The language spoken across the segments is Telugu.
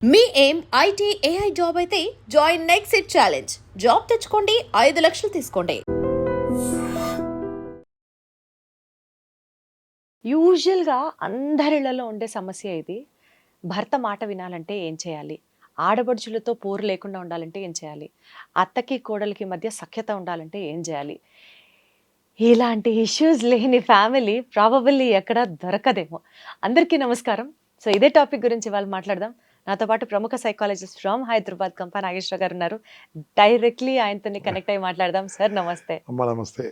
మీ ఏం ఐటీ ఏఐ జాబ్ అయితే join next it challenge. Job తెచ్చుకోండి, 5 లక్షలు తీసుకోండి. యూజువల్‌గా అందరిళ్ళలో ఉండే సమస్య ఇది. భర్త మాట వినాలంటే ఏం చేయాలి? ఆడపడుచులతో పోరు లేకుండా ఉండాలంటే ఏం చేయాలి? అత్తకి, కోడలికి మధ్య సఖ్యత ఉండాలంటే ఏం చేయాలి? ఇలాంటి ఇష్యూస్ లేని ఫ్యామిలీ ప్రాబబల్లీ ఎక్కడ దొరకదేమో. అందరికీ నమస్కారం. సో, ఇదే టాపిక్ గురించి ఇవాళ మాట్లాడదాం. నాతో పాటు ప్రముఖ సైకాలజిస్ట్ ఫ్రమ్ హైదరాబాద్ కంపా నాగేశ్వరరావు గారు ఉన్నారు. డైరెక్ట్‌లీ ఆయనతోని కనెక్ట్ అయ్యి మాట్లాడదాం. సార్ నమస్తే. అమ్మా నమస్తే.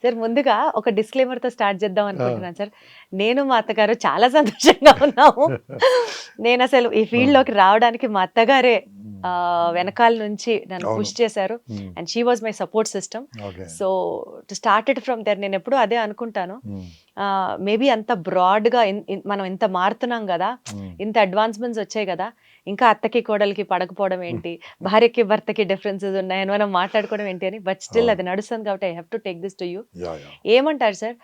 సార్ ముందుగా ఒక డిస్క్లైమర్‌తో స్టార్ట్ చేద్దాం అనుకుంటున్నాను సార్. నేను మా అత్తగారు చాలా సంతోషంగా ఉన్నాము. నేనసలు ఈ ఫీల్డ్‌లోకి రావడానికి మా అత్తగారే వెనకాల నుంచి నన్ను అవును. పుష్ చేశారు. And she was my support system. Okay. So to started from there. నేను ఎప్పుడూ అదే అనుకుంటాను. మేబీ అంత బ్రాడ్గా మనం ఇంత మారుతున్నాం కదా, ఇంత అడ్వాన్స్మెంట్స్ వచ్చాయి కదా, ఇంకా అత్తకి కోడలికి పడకపోవడం ఏంటి, భార్యకి భర్తకి డిఫరెన్సెస్ ఉన్నాయని మనం మాట్లాడుకోవడం ఏంటి అని. బట్ స్టిల్ అది నడుస్తుంది కాబట్టి I have to take this to you. ఏమంటారు సార్?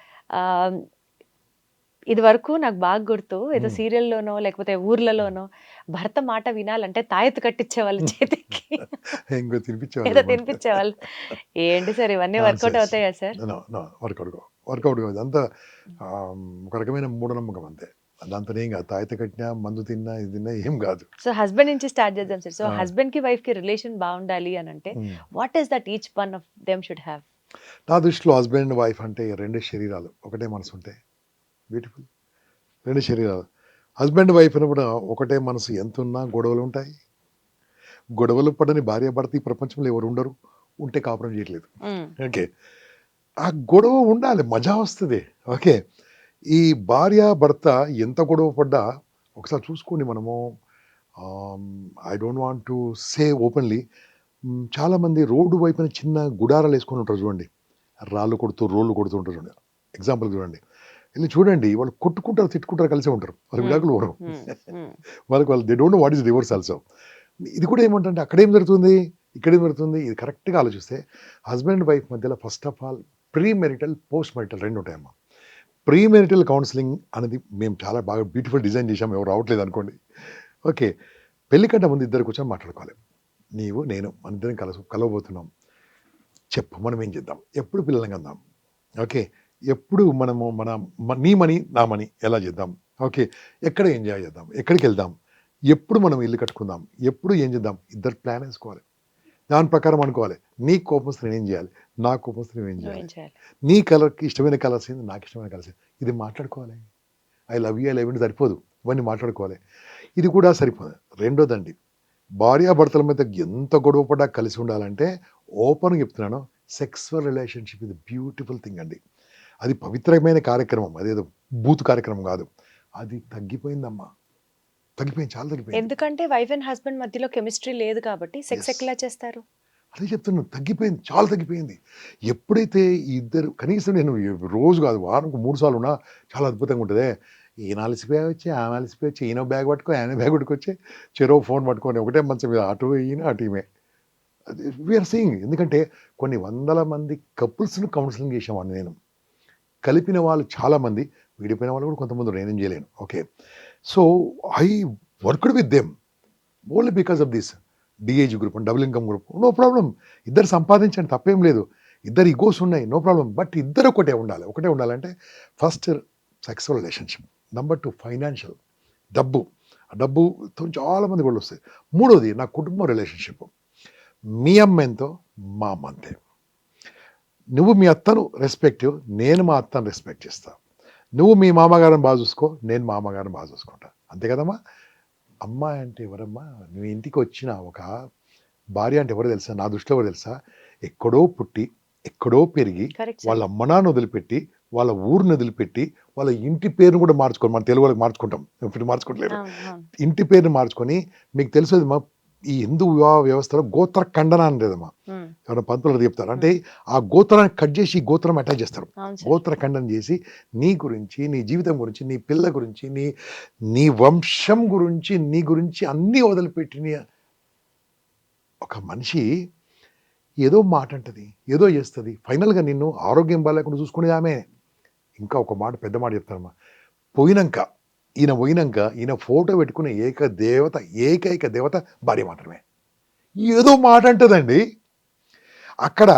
ఇది వరకు నాకు బాగా గుర్తు, ఏదో సీరియల్లోనో లేకపోతే ఊర్లలోనో భర్త మాట వినాలంటే తాయెత్తు కట్టించేవాళ్ళు చేతికి, ఇంకో ఏదో తినిపించేవాళ్ళు. తినిపించేవాళ్ళు. ఏంటి సార్ ఇవన్నీ వర్కౌట్ అవుతాయా సార్? వర్కౌట్ కాదు అంతా. ఒక రకమైన మూఢనమ్మకం అంతే. దాంతో ఏం కాదు. తాయిత కట్టినా, మందు తిన్నా, ఇది తిన్నా ఏం కాదు. సో హస్బెండ్ నుంచి స్టార్ట్ చేద్దాం సార్. సో హస్బెండ్ కి వైఫ్ కి రిలేషన్ బాగుండాలి అని అంటే what is that each one of them should have? నా దృష్టిలో హస్బెండ్ అండ్ వైఫ్ అంటే రెండే శరీరాలు, ఒకటే మనసు ఉంటాయి. బ్యూటిఫుల్. రెండు శరీరాలు. హస్బెండ్ వైఫ్ అన్నప్పుడు ఒకటే మనసు. ఎంత ఉన్నా గొడవలు ఉంటాయి. గొడవలు పడని భార్య భర్త ఈ ప్రపంచంలో ఎవరు ఉండరు. ఉంటే కాపురం చేయట్లేదు. ఓకే. ఆ గొడవ ఉండాలి, మజా వస్తుంది. ఓకే. ఈ భార్య భర్త ఎంత గొడవ పడ్డా ఒకసారి చూసుకోండి. మనము I don't want to say openly, చాలామంది రోడ్డు వైపున చిన్న గుడారాలు వేసుకొని ఉంటారు చూడండి. రోళ్ళు కొడుతూ ఉంటారు చూడండి. ఎగ్జాంపుల్ చూడండి, వెళ్ళి చూడండి. వాళ్ళు కొట్టుకుంటారు, తిట్టుకుంటారు, కలిసే ఉంటారు. వాళ్ళ విడాకులు వరం. వాళ్ళు they don't know what is divorce also. ఇది కూడా ఏమంటే అక్కడేం జరుగుతుంది, ఇక్కడేం జరుగుతుంది. ఇది కరెక్ట్గా ఆలోచిస్తే హస్బెండ్ అండ్ వైఫ్ మధ్యలో first of all pre marital, post marital రెండు ఉంటాయమ్మా. ప్రీ మెరిటల్ కౌన్సిలింగ్ అనేది మేము చాలా బాగా బ్యూటిఫుల్ డిజైన్ చేసాము. ఎవరు రావట్లేదు అనుకోండి. ఓకే. పెళ్లి కంటే ముందు ఇద్దరు కూర్చొని మాట్లాడుకోవాలి. నీవు నేను మన ఇద్దరం కలవబోతున్నాం, చెప్పు మనం ఏం చేద్దాం, ఎప్పుడు పిల్లల్ని కందాం. ఓకే. ఎప్పుడు మనము నీ మనీ నా మనీ ఎలా చేద్దాం. ఓకే. ఎక్కడ ఎంజాయ్ చేద్దాం, ఎక్కడికి వెళ్దాం, ఎప్పుడు మనం ఇల్లు కట్టుకుందాం, ఎప్పుడు ఏం చేద్దాం. ఇద్దరు ప్లాన్ వేసుకోవాలి. దాని ప్రకారం అనుకోవాలి. నీ కోపం వస్తే నేనేం చేయాలి, నా కోపం వస్తే నువ్వేం చేయాలి, నీ కలర్కి ఇష్టమైన కలర్స్ ఏంది, నాకు ఇష్టమైన కలర్స్ ఏంది, ఇది మాట్లాడుకోవాలి. I love you, I love you సరిపోదు, ఇవన్నీ మాట్లాడుకోవాలి. ఇది కూడా సరిపోదు. రెండోదండి, భార్యాభర్తల మీద ఎంత గొడవ పడ్డా కలిసి ఉండాలంటే ఓపెన్గా చెప్తున్నాను, సెక్సువల్ రిలేషన్షిప్ ఇది బ్యూటిఫుల్ థింగ్ అండి. అది పవిత్రమైన కార్యక్రమం, అదేదో బూత్ కార్యక్రమం కాదు. అది తగ్గిపోయిందమ్మా, తగ్గిపోయింది, చాలా తగ్గిపోయింది. ఎందుకంటే వైఫ్ అండ్ హస్బెండ్ మధ్యలో కెమిస్ట్రీ లేదు కాబట్టి సెక్స్ ఎట్లా చేస్తారు? అదే చెప్తున్నాను, తగ్గిపోయింది, చాలా తగ్గిపోయింది. ఎప్పుడైతే ఈ ఇద్దరు కనీసం, నేను రోజు కాదు వారంకు 3 సార్లు ఉన్నా చాలా అద్భుతంగా ఉంటుంది. ఈయన అలసిపోయా వచ్చి, ఆమె అలసిపోయి వచ్చి, ఈయన బ్యాగ్ పట్టుకో, ఆయన బ్యాగ్ పట్టుకొచ్చి, చెరో ఫోన్ పట్టుకొని ఒకటే మంచం మీద అటు ఈయన అటు ఈమె. We are seeing. ఎందుకంటే కొన్ని వందల మంది కపుల్స్ను కౌన్సిలింగ్ చేసామని నేను. కలిపిన వాళ్ళు చాలామంది, విడిపోయిన వాళ్ళు కూడా కొంతమంది, నేనేం చేయలేను. Okay. So I worked with them only because of this the age group and double income group. No problem, ఇద్దరు సంపాదించండి, తప్పేం లేదు. ఇద్దరు ఈగోస్ ఉన్నాయి, నో ప్రాబ్లం. బట్ ఇద్దరు ఒకటే ఉండాలంటే first sexual relationship, number 2 financial, డబ్బు. ఆ డబ్బుతో చాలామంది కూడా వస్తాయి. మూడోది నా కుటుంబ రిలేషన్షిప్. మీ అమ్మ ఎంతో, మా అమ్మ అంతే. నువ్వు మీ అత్తను రెస్పెక్ట్, నేను మా అత్తను రెస్పెక్ట్ చేస్తా. నువ్వు మీ మామగారిని బాగా చూసుకో, నేను మా అమ్మగారిని బాగా చూసుకుంటా. అంతే కదమ్మా. అమ్మాయి అంటే ఎవరమ్మా? నువ్వు ఇంటికి వచ్చిన ఒక భార్య అంటే ఎవరో తెలుసా? నా దృష్టిలో ఎవరు తెలుసా? ఎక్కడో పుట్టి, ఎక్కడో పెరిగి, వాళ్ళ అమ్మ నాన్న వదిలిపెట్టి, వాళ్ళ ఊరిని వదిలిపెట్టి, వాళ్ళ ఇంటి పేరును కూడా మార్చుకొని, మన తెలుగు వాళ్ళకి మార్చుకుంటాం, ఇప్పుడు మార్చుకోవట్లేదు. ఇంటి పేరుని మార్చుకొని, మీకు తెలుసు మా ఈ హిందూ వివాహ వ్యవస్థలో గోత్ర ఖండన అని లేదమ్మా. ఎవరైనా పంతులు చెప్తారు అంటే ఆ గోత్రాన్ని కట్ చేసి ఈ గోత్రం అటాచ్ చేస్తారు. గోత్ర ఖండన చేసి నీ గురించి, నీ జీవితం గురించి, నీ పిల్ల గురించి, నీ వంశం గురించి, నీ గురించి అన్నీ వదిలిపెట్టిన ఒక మనిషి ఏదో మాట అంటది, ఏదో చేస్తుంది. ఫైనల్గా నిన్ను ఆరోగ్యం బాగాలేకుండా చూసుకునేది ఆమె. ఇంకా ఒక మాట, పెద్ద మాట చెప్తానమ్మా, పోయినాక ఈయన పోయినాక ఈయన ఫోటో పెట్టుకునే ఏకైక దేవత భార్య మాత్రమే. ఏదో మాట అంటదండి. అక్కడ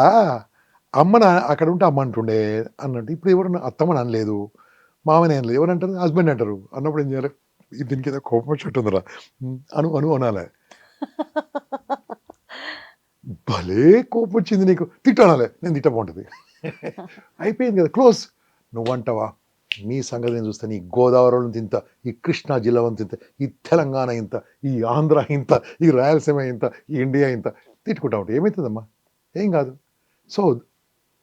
అక్కడ ఉంటే అమ్మ అంటుండే అన్నట్టు. ఇప్పుడు ఎవరు అత్తమ్మని అనలేదు, మామని అనలేదు, ఎవరు అంటారు? హస్బెండ్ అంటారు. అన్నప్పుడు ఏం చేయాలి? దీనికి ఏదో కోపం వచ్చేట్టుందిరా అనాలి. భలే కోపం వచ్చింది నీకు, తిట్టానాలే, నేను తిట్ట బాగుంటుంది. అయిపోయింది కదా, క్లోజ్. నువ్వంటావా? నీ సంగతి నేను చూస్తా. నీ గోదావరిలో ఇంత, ఈ కృష్ణా జిల్లా ఇంత, ఈ తెలంగాణ ఇంత, ఈ ఆంధ్ర ఇంత, ఈ రాయలసీమ ఇంత, ఈ ఇండియా ఇంత తిట్టుకుంటా ఉంటాయి. ఏమవుతుందమ్మా? ఏం కాదు. సో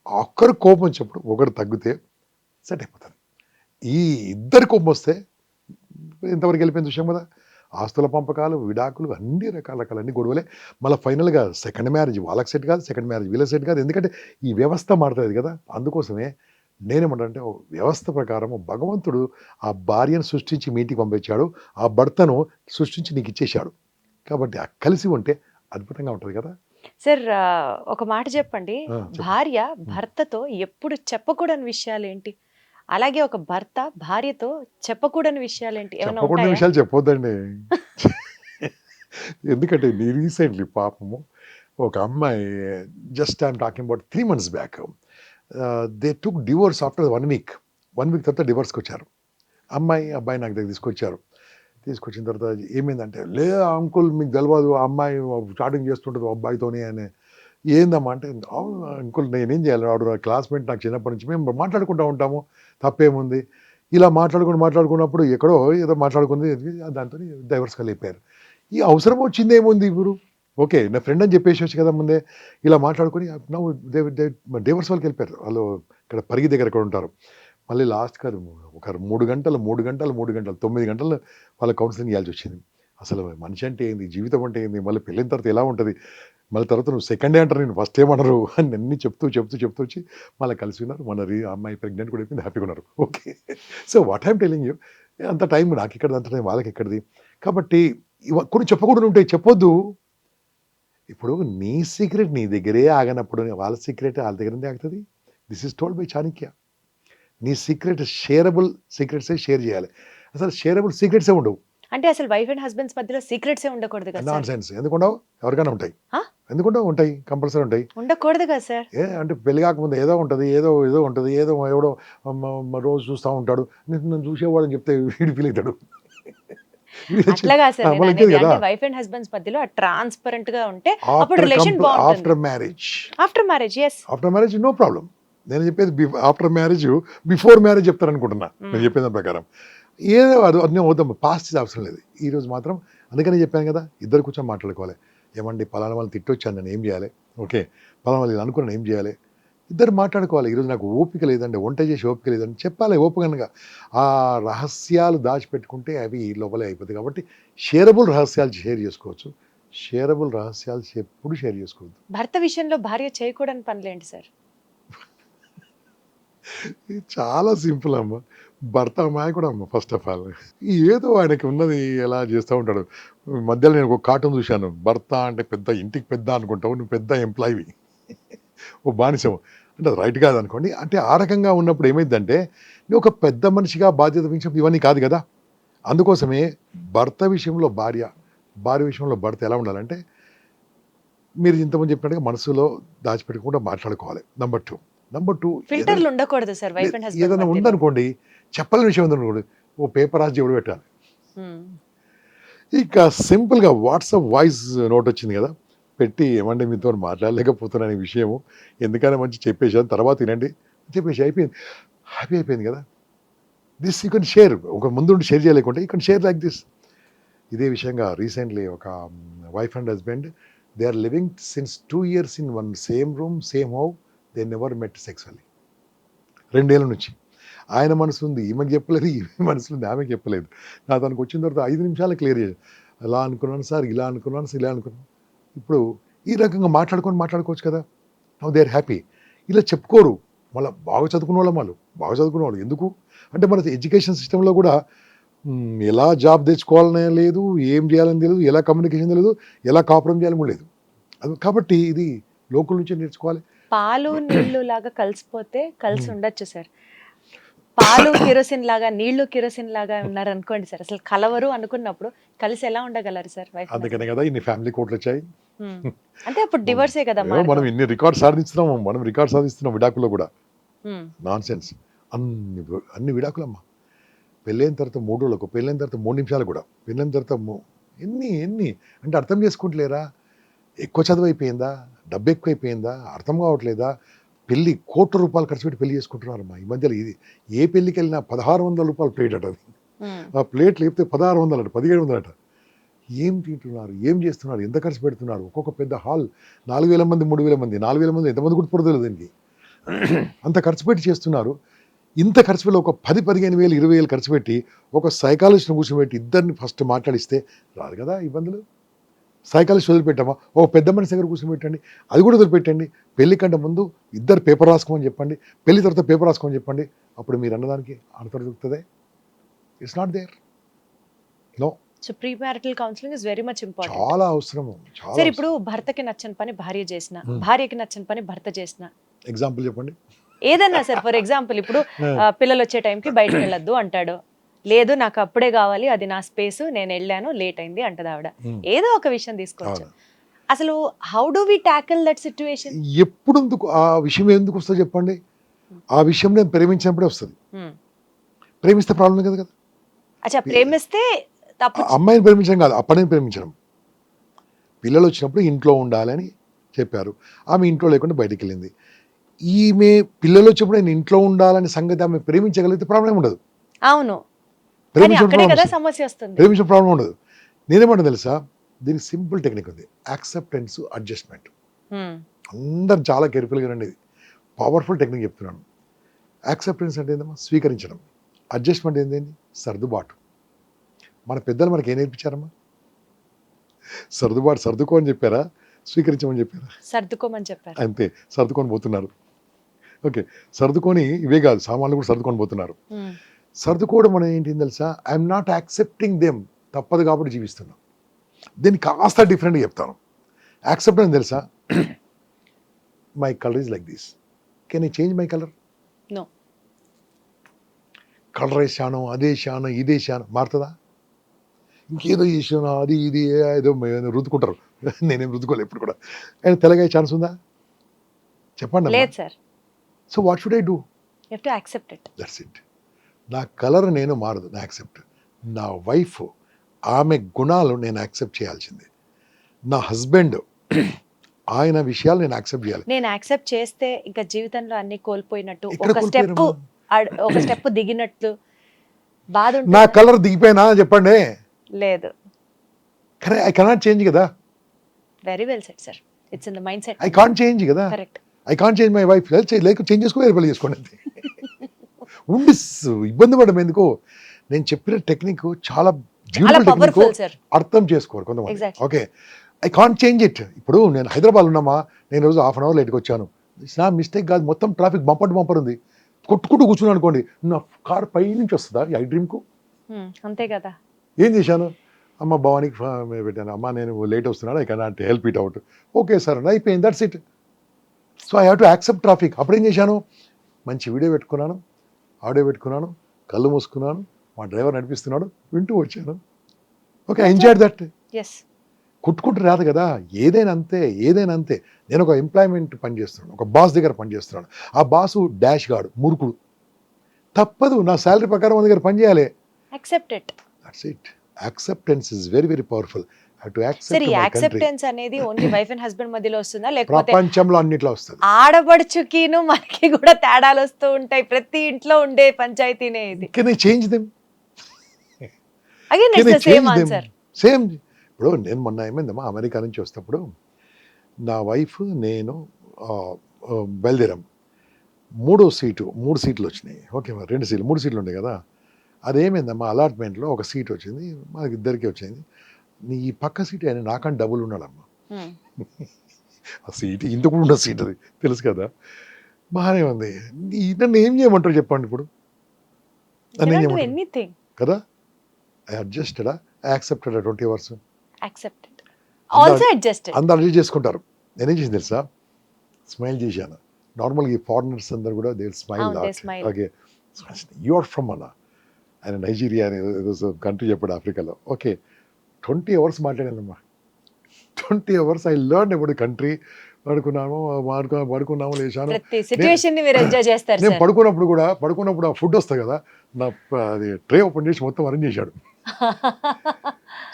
ఒక్కరు కోపం వచ్చినప్పుడు ఒకరు తగ్గితే సెట్ అయిపోతుంది. ఈ ఇద్దరు కోపం వస్తే ఇంతవరకు వెళ్ళిపోయింది విషయం కదా. ఆస్తుల పంపకాలు, విడాకులు, అన్ని రకాల అన్ని గొడవలే. మళ్ళీ ఫైనల్గా సెకండ్ మ్యారేజ్ వాళ్ళకి సెట్ కాదు, సెకండ్ మ్యారేజ్ వీళ్ళకి సెట్ కాదు. ఎందుకంటే ఈ వ్యవస్థ మారుతుంది కదా. అందుకోసమే నేనేమంటే, వ్యవస్థ ప్రకారం భగవంతుడు ఆ భార్యను సృష్టించి మీ ఇంటికి పంపించాడు, ఆ భర్తను సృష్టించి నీకు ఇచ్చేశాడు. కాబట్టి ఆ కలిసి ఉంటే అద్భుతంగా ఉంటుంది కదా. సార్ ఒక మాట చెప్పండి, చెప్పు. భార్య భర్తతో ఎప్పుడు చెప్పకూడని విషయాలు ఏంటి? అలాగే ఒక భర్త భార్యతో చెప్పకూడని విషయాలు ఏంటి? ఏమైనా చెప్పకూడని ఉంటాయా? విషయాలు చెప్పొద్దండి. ఎందుకంటే రీసెంట్లీ పాపము ఒక అమ్మాయి, just I'm talking about 3 months back, they took divorce after 1 week. 1 week తర్వాత డివోర్స్కి వచ్చారు. అబ్బాయి నాకు దగ్గర తీసుకొచ్చారు. తీసుకొచ్చిన తర్వాత ఏమైందంటే, లే అంకుల్ మీకు తెలియదు, ఆ అమ్మాయి స్టార్టింగ్ చేస్తుంటుంది అబ్బాయితోని అని. ఏందమ్మా అంటే, అవును అంకుల్ నేనేం చేయాలి, వాడు నా క్లాస్మేట్, నాకు చిన్నప్పటి నుంచి మేము మాట్లాడుకుంటూ ఉంటాము, తప్పేముంది. ఇలా మాట్లాడుకున్నప్పుడు ఎక్కడో ఏదో మాట్లాడుకుంది, దాంతో డైవర్స్కి వెళ్ళిపోయారు. ఈ అవసరం వచ్చింది ఏముంది ఇప్పుడు? ఓకే, నా ఫ్రెండ్ అని చెప్పేసి కదా ముందే. ఇలా మాట్లాడుకుని నవ్వు డైవర్స్ వాళ్ళకి వెళ్ళిపోయారు. వాళ్ళు ఇక్కడ పరిగి దగ్గర ఎక్కడ ఉంటారు. మళ్ళీ లాస్ట్ కాదు, ఒక 3 గంటలు 9 గంటలు వాళ్ళ కౌన్సిలింగ్ ఇవ్వాల్సి వచ్చింది. అసలు మనిషి అంటే ఏంది, జీవితం అంటే ఏంది, మళ్ళీ పెళ్ళిన తర్వాత ఎలా ఉంటుంది, మళ్ళీ తర్వాత నువ్వు సెకండ్ డే అంటారు, నేను ఫస్ట్ ఏమన్నారు అని అన్నీ చెప్తూ వచ్చి మళ్ళీ కలిసి ఉన్నారు. మన అమ్మాయి ప్రెగ్నెంట్ కూడా అయిపోయింది, హ్యాపీగా ఉన్నారు. Okay. So what I'm telling you, అంత టైం నాకు ఎక్కడది, అంత టైం వాళ్ళకి ఎక్కడిది. కాబట్టి కొన్ని చెప్పకూడదు ఉంటాయి, చెప్పొద్దు. ఇప్పుడు నీ సీక్రెట్ నీ దగ్గరే ఆగనప్పుడు వాళ్ళ సీక్రెట్ వాళ్ళ దగ్గరే ఆగుతుంది. This is told by Chanakya. నీ సీక్రెట్ షేరబుల్ సీక్రెట్సే షేర్ చేయాలి. అసలు షేరబుల్ సీక్రెట్సే ఉండవు. అంటే అసలు వైఫ్ అండ్ హస్బెండ్స్ మధ్యలో సీక్రెట్సే ఉండకూడదు కదా నాన్ సార్? సెన్స్. ఎందుకుండవు? ఎవరికైనా ఉంటాయి. ఆ? ఎందుకుండవు? ఉంటాయి, కంపల్సరీ ఉంటాయి. ఉండకూడదు కదా సార్? అంటే పెళ్లి కాకముందు ఏదో ఉంటుంది, ఏదో ఉంటుంది, ఎవడో రోజు చూస్తూ ఉంటాడు, నన్ను చూసేవాడు అని చెప్తే వీడు ఫీల్ అవుతాడు. అట్లాగా సార్ నేను మనకి అనేది. కదా అంటే వైఫ్ అండ్ హస్బెండ్స్ మధ్యలో ట్రాన్స్పరెంట్ గా ఉంటే అప్పుడు రిలేషన్ బాగుంటుంది. After marriage, after marriage yes. After marriage no problem. నేను చెప్పేది ఆఫ్టర్ మ్యారేజ్, బిఫోర్ మ్యారేజ్ చెప్తాను అనుకుంటున్నా నేను చెప్పేది దాని ప్రకారం. ఏదో అది అన్నీ అవుతాం, పాస్ట్ అవసరం లేదు. ఈరోజు మాత్రం అందుకని చెప్పాను కదా, ఇద్దరు కూర్చొని మాట్లాడుకోవాలి. ఏమండి పలానా వాళ్ళు తిట్టొచ్చాను, నేను ఏం చేయాలి? ఓకే, పలానా వాళ్ళు ఇలా అనుకున్నాను, ఏం చేయాలి? ఇద్దరు మాట్లాడుకోవాలి. ఈరోజు నాకు ఓపిక లేదండి, వంట చేసి ఓపిక లేదని చెప్పాలి ఓపికగా. ఆ రహస్యాలు దాచిపెట్టుకుంటే అవి లోపలే అయిపోతాయి. కాబట్టి షేరబుల్ రహస్యాలు షేర్ చేసుకోవచ్చు, షేరబుల్ రహస్యాలు ఎప్పుడు షేర్ చేసుకోవద్దు. భర్త విషయంలో భార్య చేయకూడని పనులేంటి సార్? ఇది చాలా సింపుల్ అమ్మ. భర్త అమాయకుడు అమ్మ. ఫస్ట్ ఆఫ్ ఆల్ ఏదో ఆయనకి ఉన్నది ఎలా చేస్తూ ఉంటాడు. మధ్యలో నేను ఒక కార్టూన్ చూశాను, భర్త అంటే పెద్ద ఇంటికి పెద్ద అనుకుంటావు, నువ్వు పెద్ద ఎంప్లాయీ, ఓ బానిసము అంటే అది రైట్ కాదు అనుకోండి. అంటే ఆ రకంగా ఉన్నప్పుడు ఏమైందంటే, నువ్వు ఒక పెద్ద మనిషిగా బాధ్యత వహించినప్పుడు ఇవన్నీ కాదు కదా. అందుకోసమే భర్త విషయంలో భార్య విషయంలో భర్త ఎలా ఉండాలంటే, మీరు ఇంతమంది చెప్పినట్టుగా మనసులో దాచిపెట్టకుండా మాట్లాడుకోవాలి. నెంబర్ టూ ఫిల్టర్లు ఉండకూడదు సార్ వైఫ్ అండ్ ఏదైనా హస్బెండ్. ఉందనుకోండి, చెప్పలేని విషయం ఉందనుకోండి, ఓ పేపర్ రాసి జోడు పెట్టాలి. ఇక సింపుల్గా వాట్సాప్ వాయిస్ నోట్ వచ్చింది కదా, పెట్టి ఏమంటే మీతో మాట్లాడలేకపోతున్నా అనే విషయము ఎందుకైనా మంచి చెప్పేసాను, తర్వాత వినండి చెప్పేసి అయిపోయింది, హ్యాపీ అయిపోయింది కదా. This you can share. ఒక ముందు షేర్ చేయలేకుంటే you can share like this. ఇదే విషయంగా రీసెంట్లీ ఒక wife and husband, they are living since 2 years in one same room, same house, they never met sexually. 2 ఏళ్ళ నుంచి. ఆయన మనసు ఉంది ఈమెకు చెప్పలేదు, ఈమె మనసు ఉంది ఆమెకు చెప్పలేదు. నా తనకు వచ్చిన తర్వాత 5 నిమిషాలు క్లియర్ చేయాలి. అలా అనుకున్నాను సార్, ఇలా అనుకున్నాను సార్, ఇలా అనుకున్నాను. ఇప్పుడు ఈ రకంగా మాట్లాడుకోవచ్చు కదా. Now they are happy. ఇలా చెప్పుకోరు. మళ్ళీ బాగా చదువుకున్న వాళ్ళు ఎందుకు అంటే, మన ఎడ్యుకేషన్ సిస్టంలో కూడా ఎలా జాబ్ తెచ్చుకోవాలనే లేదు, ఏం చేయాలని తెలియదు, ఎలా కమ్యూనికేషన్ తెలియదు, ఎలా కాపురం చేయాలని కూడా లేదు. అది కాబట్టి ఇది లోకల్ నుంచి నేర్చుకోవాలి. పాలు నీళ్లు లాగా కలిసిపోతే కలిసి ఉండొచ్చు సార్. పాలు కిరోసిన్ లాగా నీళ్లు కిరోసిన్ లాగా ఉన్నారు అనుకోండి సార్, అసలు కలవరు అనుకున్నప్పుడు కలిసి ఎలా ఉండగలరు సార్ వైఫ్? అందుకనే కదా ఇన్ని ఫ్యామిలీ కోర్టులు వచ్చాయి. అంటే అప్పుడు డివోర్సే కదా ఏమో మనం ఇన్ని రికార్డ్ సాధిస్తున్నాము, మనం రికార్డ్ సాధిస్తున్నాం విడాకుల్లో కూడా. మార్గం. Non sense. అన్ని విడాకులమ్మా. పెళ్ళైన తర్వాత 3 రోజులకు, పెళ్ళైన తర్వాత 3 నిమిషాలు కూడా, పెళ్ళైన తర్వాత ఎన్ని అంటే అర్థం చేసుకుంటలేరా? ఎక్కువ చదువు అయిపోయిందా? డబ్బు ఎక్కువైపోయిందా? అర్థం కావట్లేదా? పెళ్ళి కోట్ల రూపాయలు ఖర్చు పెట్టి పెళ్లి చేసుకుంటున్నారమ్మా ఈ మధ్యలో. ఇది ఏ పెళ్ళికి వెళ్ళినా 1600 రూపాయలు ప్లేట్ అట. అది ఆ ప్లేట్ లేకపోతే 1600 అట, 1700 అట. ఏం తింటున్నారు, ఏం చేస్తున్నారు, ఎంత ఖర్చు పెడుతున్నారు? ఒక్కొక్క పెద్ద హాల్ 4000 మంది, 3000 మంది, 4000 మంది, ఎంతమంది గుర్తుపడదు దీనికి. అంత ఖర్చు పెట్టి చేస్తున్నారు. ఇంత ఖర్చు పెట్టి ఒక 10-15,000 20,000 ఖర్చు పెట్టి ఒక సైకాలజిస్ట్ని కూర్చోబెట్టి ఇద్దరిని ఫస్ట్ మాట్లాడిస్తే రాదు కదా ఇబ్బందులు. సైకాలజిస్ట్ వదిలిపెట్టామా, ఓ పెద్ద మనిషి దగ్గర కూర్చోబెట్టండి, అది కూడా వదిలిపెట్టండి. పెళ్లి కంటే ముందు ఇద్దరు పేపర్ రాసుకోమని చెప్పండి, పెళ్లి తర్వాత పేపర్ రాసుకోమని చెప్పండి. అప్పుడు మీరు అన్నదానికి ఆన్సర్ దొరుకుతుంది. It's not there. No. So premarital counselling is very much important. చాలా అవసరము. చాలా సార్ ఇప్పుడు భర్తకి నచ్చని పని భార్య చేసిన, భార్యకి నచ్చని పని భర్త చేసిన, ఎగ్జాంపుల్ చెప్పండి. ఏదన్నా సార్. ఫర్ ఎగ్జాంపుల్ ఇప్పుడు పిల్లలు వచ్చే టైంకి బయటకు వెళ్ళొద్దు అంటాడు, లేదు నాకు అప్పుడే కావాలి, అది నా స్పేస్, నేను వెళ్ళాను లేట్ అయింది అంటది ఆవిడ. ఏదో ఒక విషయం తీసుకోవచ్చు. అసలు how do we tackle that situation? ఎప్పుడు ఎందుకు ఆ విషయం ఎందుకు వస్తుంది చెప్పండి? ఆ విషయం నేను ప్రేమించినప్పుడే వస్తుంది. ప్రేమిస్తే ప్రాబ్లం కదా కదా. అచ్చా, ప్రేమిస్తే తప్పు. అమ్మాయిని ప్రేమించడం కాదు, అప్పటిని ప్రేమించడం. పిల్లలు వచ్చినప్పుడు ఇంట్లో ఉండాలని చెప్పారు, ఆమె ఇంట్లో లేకుండా బయటికి వెళ్ళింది. ఈమె పిల్లలు వచ్చినప్పుడు నేను ఇంట్లో ఉండాలని సంగతి ఆమె ప్రేమించగలిగితే ప్రాబ్లం ఉండదు. అవును, ప్రేమించిన ప్రాబ్లం ఉండదు. నేనేమంటా తెలుసా, దీనికి సింపుల్ టెక్నిక్ ఉంది, యాక్సెప్టెన్స్, అడ్జస్ట్మెంట్. అందరు చాలా కేర్ఫుల్గా రండి, ఇది పవర్ఫుల్ టెక్నిక్ చెప్తున్నాను. యాక్సెప్టెన్స్ అంటే ఏందమ్మా, స్వీకరించడం. అడ్జస్ట్మెంట్ ఏంటండి, సర్దుబాటు. మన పెద్దలు మనకి ఏం నేర్పించారమ్మా? సర్దుకో అని చెప్పారా, స్వీకరించమని చెప్పారా? సర్దుకోమని చెప్పారు. అంతే, సర్దుకొని పోతున్నారు. ఓకే, సర్దుకొని ఇవే కాదు, సామాన్లు కూడా సర్దుకొని పోతున్నారు. సర్దుకోవడం అనేది ఏంటి తెలుసా, ఐఎమ్ నాట్ యాక్సెప్టింగ్ దెమ్, తప్పదు కాబట్టి జీవిస్తున్నాం. దీన్ని కాస్త డిఫరెంట్గా చెప్తాను. యాక్సెప్టెన్స్ తెలుసా, my colour is like this, can I change my colour? No. Colour వేసాను, అదేసాను, ఇదేసాను, మారుతుందా? ఇంకేదో చేసాను, అది ఇది ఏదో రుద్దుకుంటారు. నేనేం రుద్దుకోలేదు ఇప్పుడు కూడా. అండ్ తెల్లగా ఛాన్స్ ఉందా చెప్పండి? లేదు sir. So what should I do? You have to accept it. That's it. నా కలర్ నేను మారదు, నా యాక్సెప్ట్. నా వైఫ్, ఆమె గుణాలు నేను యాక్సెప్ట్ చేయాల్సిందే. నా హస్బెండ్, ఆయన విషయాలు నేను యాక్సెప్ట్ చేయాలి. నేను యాక్సెప్ట్ చేస్తే ఇంకా జీవితంలో అన్ని కోల్పోయినట్టు, ఒక స్టెప్ దిగినట్లు బాధ. నా కలర్ దిగిపోయినా చెప్పండి? లేదు. కానీ ఐ కెనాట్ చేంజ్ కదా. Very well said sir, it's in the mindset. I can't change కదా. Correct. I can't change my wife. లేక చేంజ్ చేసుకో, వేరే పెళ్లి చేసుకోండి అంతే. ఉండి ఇబ్బంది పడడం ఎందుకు? నేను చెప్పిన టెక్నిక్ చాలా పవర్ఫుల్ సార్, అర్థం చేసుకోరు కొంతమంది. Okay, I can't change it. ఇప్పుడు నేను హైదరాబాద్ ఉన్నామా, నేను రోజు హాఫ్ అన్ అవర్ లేట్కి వచ్చాను, నా మిస్టేక్ కాదు. మొత్తం ట్రాఫిక్ బంపర్ ఉంది, కొట్టుకుంటూ కూర్చున్నాను అనుకోండి, నా కార్ పై నుంచి వస్తుందా ఐ డ్రీమ్కు? అంతే కదా. ఏం చేశాను, అమ్మ భవానికి పెట్టాను, అమ్మ నేను లేట్ వస్తున్నాను, I cannot help it out. Okay sir, అయిపోయింది, that's it. So I have to accept traffic. అప్పుడు ఏం చేశాను, మంచి వీడియో పెట్టుకున్నాను, ఆడియో పెట్టుకున్నాను, కళ్ళు మూసుకున్నాను, మా డ్రైవర్ నడిపిస్తున్నాడు, వింటూ వచ్చాను. Okay, I enjoyed that. కుట్టుకుంటూ రాదు కదా, ఏదైనా అంతే. నేను ఒక ఎంప్లాయ్మెంట్ పని చేస్తున్నాను, ఒక బాస్ దగ్గర పని చేస్తున్నాను. ఆ బాసు డాష్ గాడు, మురుకుడు. తప్పదు, నా శాలరీ ప్రకారం మన దగ్గర పని చేయాలి. Accept it. That's it. Acceptance is very very powerful. సరే, యాక్సెప్టెన్స్ అనేది ఓన్లీ వైఫ్ అండ్ హస్బెండ్ మధ్యలో వస్తుందా, లేకపోతే ప్రపంచంలో అన్నిట్లో వస్తుంది? ఆడబడుచుకిను మనకి కూడా తేడాలు వస్తూ ఉంటాయి, ప్రతి ఇంట్లో ఉండే పంచాయతీనే ఇది. Can I change them? Again it's the same answer. Same. ఇప్పుడు నేను మొన్న ఏమైందమ్మా, అమెరికా నుంచి వస్తప్పుడు నా వైఫ్ నేను బయలుదేరాం. 3వ సీటు, 3 సీట్లు వచ్చినాయి. ఓకే, 2 సీట్లు, 3 సీట్లు ఉంటాయి కదా. అదేమైందమ్మా, అలాట్మెంట్లో ఒక సీట్ వచ్చింది, మనకి ఇద్దరికి వచ్చింది. నీ ఈ పక్క సీట్ ఆయన నాకంటే డబుల్ ఉన్నాడమ్మా. ఆ సీట్ ఇంత కూడా ఉన్న సీట్, అది తెలుసు కదా. బాగానే ఉంది. నన్ను ఏం చేయమంటారు చెప్పండి ఇప్పుడు? నన్ను ఏం చేయమంటారు కదా? I adjusted, I accepted 20 hours. Also adjusted. అందరూ అడ్జస్ట్ చేసుకుంటారు. నేనేం చేసింది తెలుసా, స్మైల్ చేశాను. నార్మల్గా ఈ ఫారినర్స్ అందరు కూడా they smile. Okay, you are from అన్న ఆయన నైజీరియా అని ఏదో కంట్రీ చెప్పాడు ఆఫ్రికాలో. ఓకే, 20 hours మాట్లాడానమ్మా. 20 hours I learn about country. పడుకున్నాము లేచాను. ప్రతి సిచ్యువేషన్ ని మీరు ఎంజాయ్ చేస్తారు నేను సార్. పడుకున్నప్పుడు ఆ ఫుడ్ వస్తుంది కదా, నా అది ట్రే ఓపెన్ చేసి మొత్తం అరేంజ్ చేశాడు.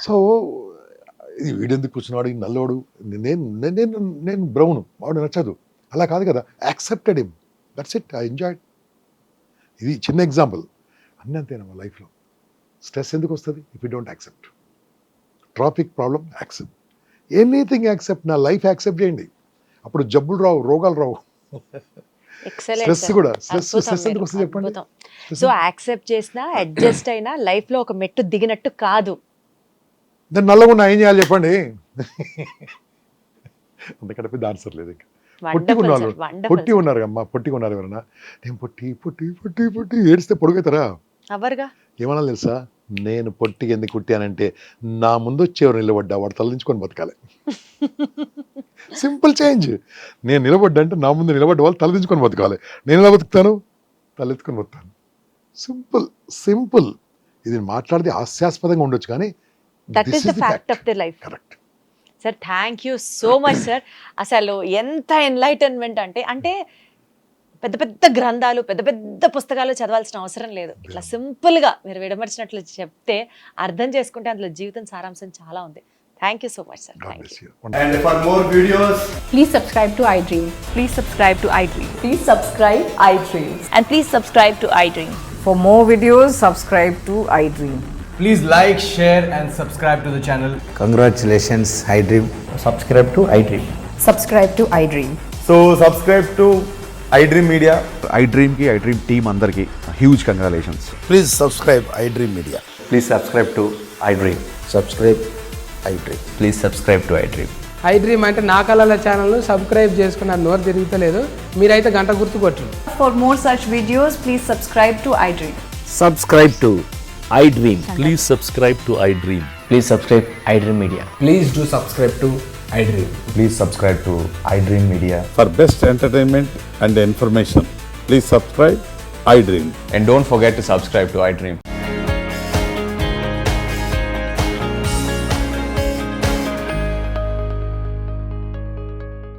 సో ఇది వీడెందుకు కూర్చున్నాడు, ఈ నల్లోడు, నేను బ్రౌన్, వాడు నచ్చదు, అలా కాదు కదా. Accepted him, that's it, I enjoyed. ఇది చిన్న ఎగ్జాంపుల్. అన్నీ అంతేనమ్మా లైఫ్లో. స్ట్రెస్ ఎందుకు వస్తుంది if you don't accept. Traffic problem accept, anything accept. నా లైఫ్ యాక్సెప్ట్ చేయండి, అప్పుడు జబ్బులు రావు, రోగాలు రావు. స్ట్రెస్ కూడా స్ట్రెస్ ఎందుకు వస్తుంది చెప్పండి. సో యాక్సెప్ట్ చేసినా అడ్జస్ట్ అయినా లైఫ్ లో ఒక మెట్టు దిగినట్టు కాదు. నేను నల్లగా ఉన్నా ఏం చేయాలి చెప్పండి. అందుకంటే పెద్ద ఆన్సర్ లేదు. ఇంకా పొట్టి ఉన్నారు అమ్మా, పొట్టిగా ఉన్నారు ఎవరన్నా, నేను పొట్టి పొట్టి పొట్టి పొట్టి ఏడిస్తే పొడుగుతారా? అవర్గా ఏమన్నా తెలుసా, నేను పొట్టిగా ఎందుకు కుట్టానంటే నా ముందు వచ్చేవారు నిలబడ్డా వాడు తలదించుకొని బతకాలి. Simple change. నేను నిలబడ్డా అంటే నా ముందు నిలబడ్డ వాళ్ళు తలదించుకొని బతకాలి. నేను ఎలా బతుకుతాను? తలెత్తుకొని బతుకుతాను. Simple simple. ఇది మాట్లాడితే హాస్యాస్పదంగా ఉండొచ్చు కానీ that is the fact of the life. Correct sir, thank you so much sir. అసలు ఎంత ఎన్లైటన్మెంట్ అంటే పెద్ద పెద్ద గ్రంథాలు, పెద్ద పెద్ద పుస్తకాలు చదవాల్సిన అవసరం లేదు. ఇట్లా సింపుల్గా మీరు విడమర్చినట్లు చెప్తే అర్థం చేసుకుంటే అందులో జీవితం సారాంశం చాలా ఉంది. Thank you so much sir. Thank you. And for more videos, Please subscribe to iDream. Please subscribe to iDream. Please subscribe iDream. And please subscribe to iDream. For more videos, subscribe to iDream. please like, share and subscribe to the channel. Congratulations, iDream. Subscribe to iDream. Subscribe to iDream. So subscribe to iDream Media. iDream की iDream team अंदर की huge congratulations. Please subscribe iDream Media. Please subscribe to iDream. Subscribe iDream. Please subscribe to iDream. iDream అంటే నా కళల ఛానల్ను సబ్స్క్రైబ్ చేసుకున్న నోరు తిరుగుతలేదు, మీరైతే గంట గుర్తు కొట్టండి. For more such videos, please subscribe to iDream. Subscribe to iDream. Please subscribe to iDream. Please subscribe iDream Media. Please do subscribe to iDream. Please subscribe to iDream Media. For best entertainment and information, please subscribe iDream. And don't forget to subscribe to iDream.